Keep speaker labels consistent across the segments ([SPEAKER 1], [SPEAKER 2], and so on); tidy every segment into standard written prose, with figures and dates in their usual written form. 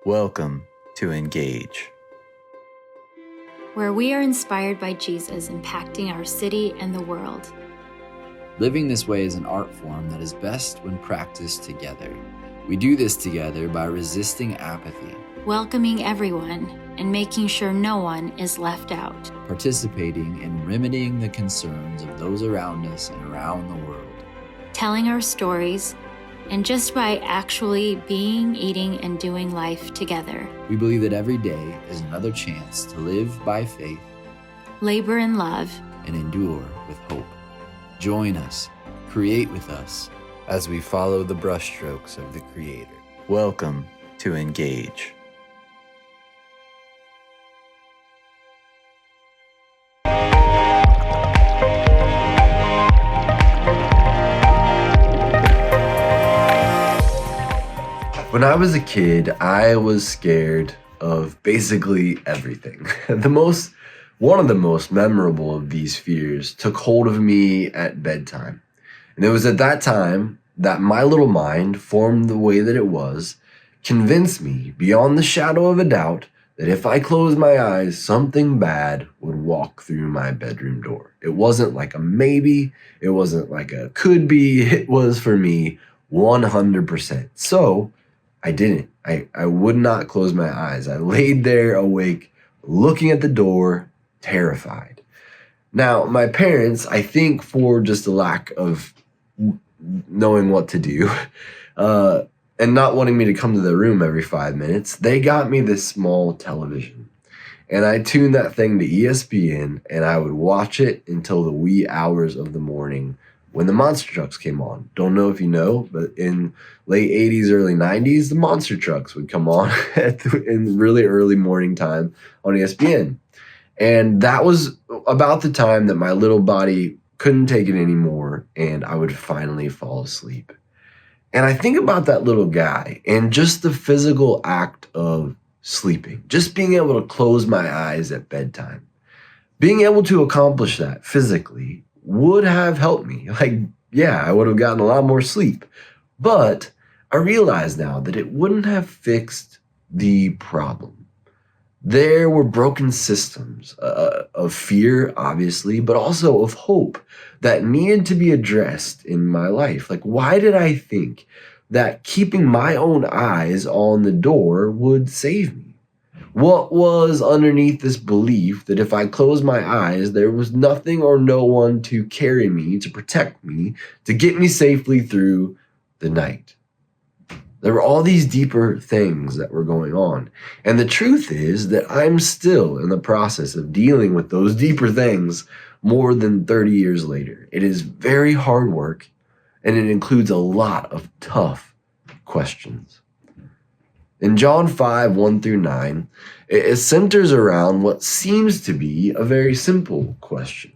[SPEAKER 1] Welcome to Engage,
[SPEAKER 2] where we are inspired by Jesus impacting our city and the world.
[SPEAKER 3] Living this way is an art form that is best when practiced together. We do this together by resisting apathy,
[SPEAKER 2] Welcoming everyone and making sure no one is left out.
[SPEAKER 3] participating in remedying the concerns of those around us and around the world.
[SPEAKER 2] Telling our stories, and just by actually being, eating, and doing life together.
[SPEAKER 3] We believe that every day is another chance to live by faith
[SPEAKER 2] Labor in love.
[SPEAKER 3] and endure with hope. Join us, create with us,
[SPEAKER 1] as we follow the brushstrokes of the Creator. Welcome to Engage.
[SPEAKER 4] When I was a kid, I was scared of basically everything. One of the most memorable of these fears took hold of me at bedtime. And it was at that time that my little mind, formed the way that it was, convinced me beyond the shadow of a doubt that if I closed my eyes, something bad would walk through my bedroom door. It wasn't like a maybe, it wasn't like a could be, it was for me 100%. So I didn't. I would not close my eyes. I laid there awake, looking at the door, terrified. Now, my parents, I think for just a lack of knowing what to do, and not wanting me to come to the room every 5 minutes, they got me this small television. And I tuned that thing to ESPN, and I would watch it until the wee hours of the morning when the monster trucks came on. Don't know if you know, but in late 80s, early 90s, the monster trucks would come on in really early morning time on ESPN. And that was about the time that my little body couldn't take it anymore, and I would finally fall asleep. And I think about that little guy and just the physical act of sleeping, just being able to close my eyes at bedtime. Being able to accomplish that physically would have helped me. I would have gotten a lot more sleep. But I realize now that it wouldn't have fixed the problem. There were broken systems of fear, obviously, but also of hope that needed to be addressed in my life. Why did I think that keeping my own eyes on the door would save me? What was underneath this belief that if I closed my eyes, there was nothing or no one to carry me, to protect me, to get me safely through the night? There were all these deeper things that were going on. And the truth is that I'm still in the process of dealing with those deeper things more than 30 years later. It is very hard work, and it includes a lot of tough questions. In John 5, 1-9, it centers around what seems to be a very simple question.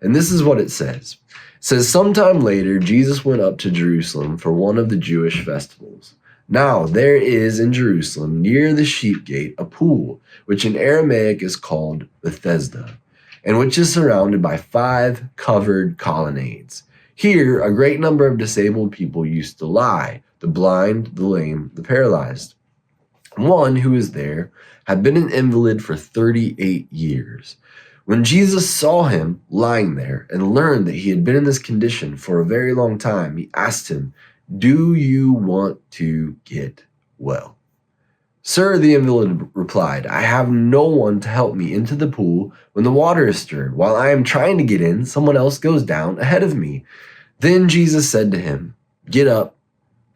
[SPEAKER 4] And this is what it says. It says, sometime later, Jesus went up to Jerusalem for one of the Jewish festivals. Now there is in Jerusalem, near the sheep gate, a pool, which in Aramaic is called Bethesda, and which is surrounded by 5 covered colonnades. Here, a great number of disabled people used to lie, the blind, the lame, the paralyzed. One who was there had been an invalid for 38 years. When Jesus saw him lying there and learned that he had been in this condition for a very long time, he asked him, "Do you want to get well?" "Sir," the invalid replied, "I have no one to help me into the pool when the water is stirred. While I am trying to get in, someone else goes down ahead of me." Then Jesus said to him, "Get up,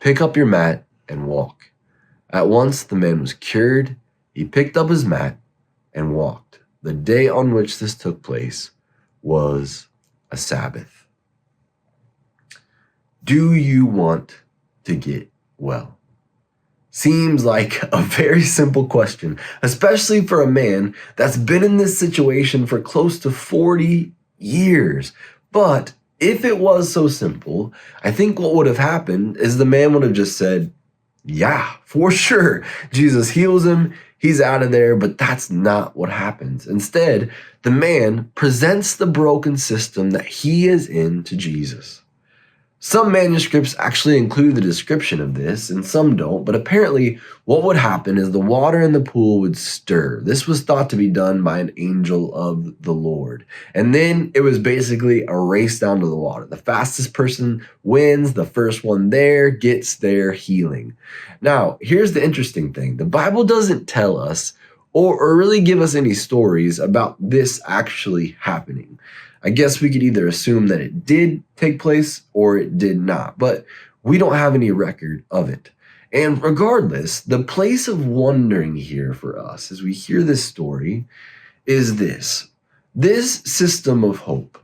[SPEAKER 4] pick up your mat, and walk." At once the man was cured. He picked up his mat and walked. The day on which this took place was a Sabbath. Do you want to get well? Seems like a very simple question, especially for a man that's been in this situation for close to 40 years. But if it was so simple, I think what would have happened is the man would have just said, "Yeah, for sure. Jesus heals him. He's out of there." But that's not what happens. Instead, the man presents the broken system that he is in to Jesus. Some manuscripts actually include the description of this, and some don't, but apparently what would happen is the water in the pool would stir. This was thought to be done by an angel of the Lord. And then it was basically a race down to the water. The fastest person wins, the first one there gets their healing. Now, here's the interesting thing. The Bible doesn't tell us or really give us any stories about this actually happening. I guess we could either assume that it did take place or it did not, but we don't have any record of it. And regardless, the place of wondering here for us as we hear this story is this. This system of hope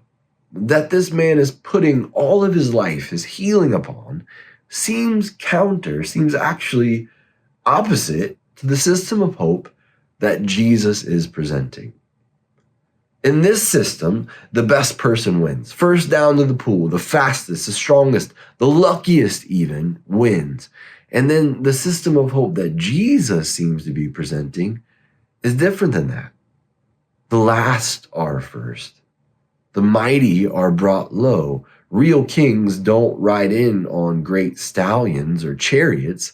[SPEAKER 4] that this man is putting all of his life, his healing upon, seems actually opposite to the system of hope that Jesus is presenting. In this system, the best person wins. First down to the pool, the fastest, the strongest, the luckiest even wins. And then the system of hope that Jesus seems to be presenting is different than that. The last are first. The mighty are brought low. Real kings don't ride in on great stallions or chariots,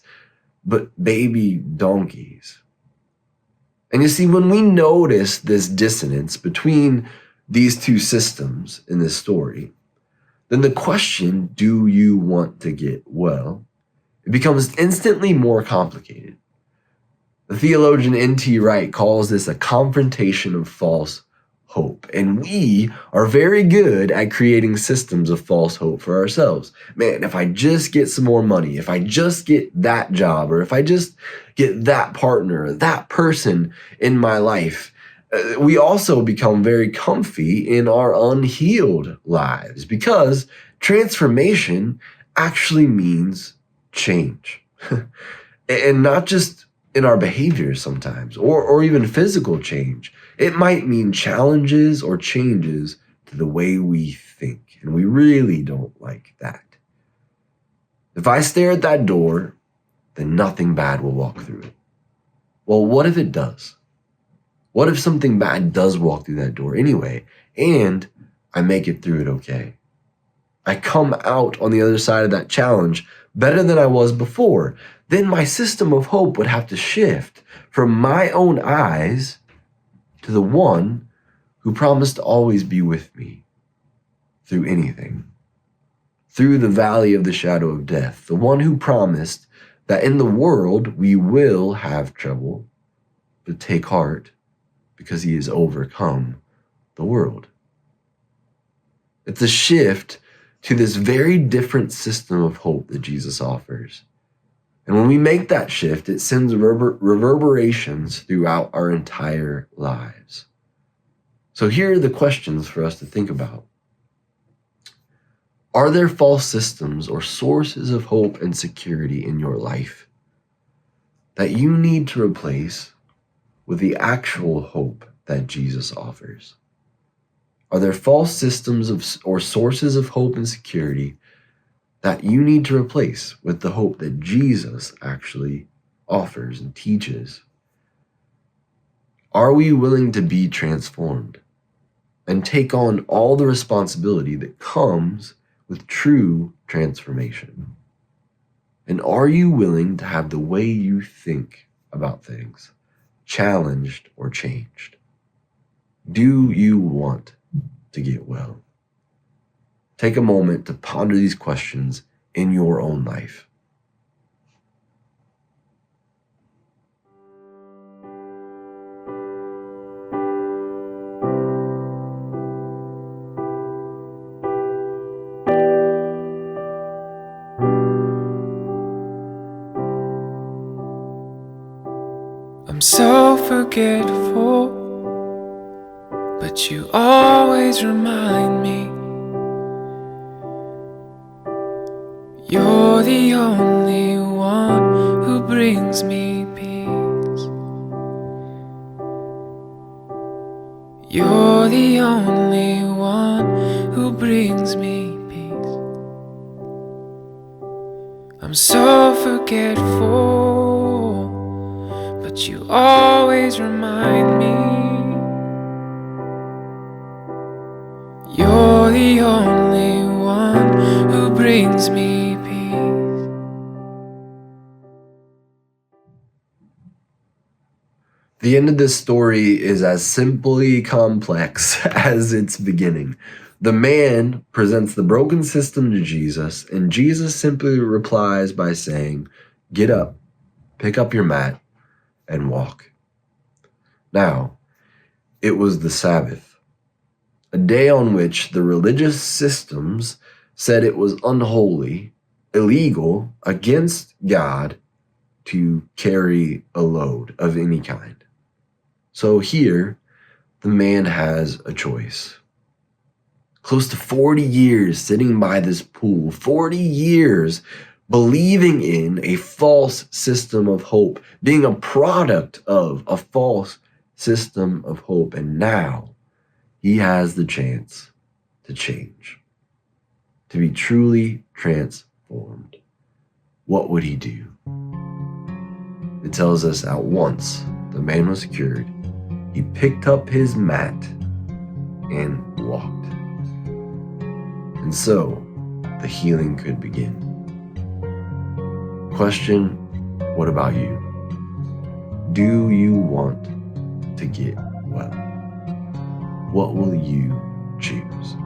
[SPEAKER 4] but baby donkeys. And you see, when we notice this dissonance between these two systems in this story, then the question, do you want to get well? It becomes instantly more complicated. The theologian N.T. Wright calls this a confrontation of false hope. And we are very good at creating systems of false hope for ourselves. Man, if I just get some more money, if I just get that job, or if I just get that partner, that person in my life, we also become very comfy in our unhealed lives because transformation actually means change. And not just in our behaviors sometimes, or even physical change. It might mean challenges or changes to the way we think, and we really don't like that. If I stare at that door, then nothing bad will walk through it. Well, what if it does? What if something bad does walk through that door anyway, and I make it through it okay? I come out on the other side of that challenge better than I was before. Then my system of hope would have to shift from my own eyes to the one who promised to always be with me through anything, through the valley of the shadow of death, the one who promised that in the world we will have trouble, but take heart because he has overcome the world. It's a shift to this very different system of hope that Jesus offers. And when we make that shift, it sends reverberations throughout our entire lives. So here are the questions for us to think about. Are there false systems or sources of hope and security in your life that you need to replace with the actual hope that Jesus offers? Are there false systems or sources of hope and security that you need to replace with the hope that Jesus actually offers and teaches? Are we willing to be transformed and take on all the responsibility that comes with true transformation? And are you willing to have the way you think about things challenged or changed? Do you want to get well? Take a moment to ponder these questions in your own life.
[SPEAKER 5] I'm so forgetful, but you always remind me you're the only one who brings me peace. You're the only one who brings me peace. I'm so forgetful, but you always remind me you're the only one who brings brings me peace.
[SPEAKER 4] The end of this story is as simply complex as its beginning. The man presents the broken system to Jesus, and Jesus simply replies by saying, "Get up, pick up your mat, and walk." Now, it was the Sabbath, a day on which the religious systems said it was unholy, illegal, against God to carry a load of any kind. So here, the man has a choice. Close to 40 years sitting by this pool, 40 years believing in a false system of hope, being a product of a false system of hope. And now he has the chance to change, to be truly transformed. What would he do? It tells us at once the man was cured. He picked up his mat and walked. And so the healing could begin. Question, what about you? Do you want to get well? What will you choose?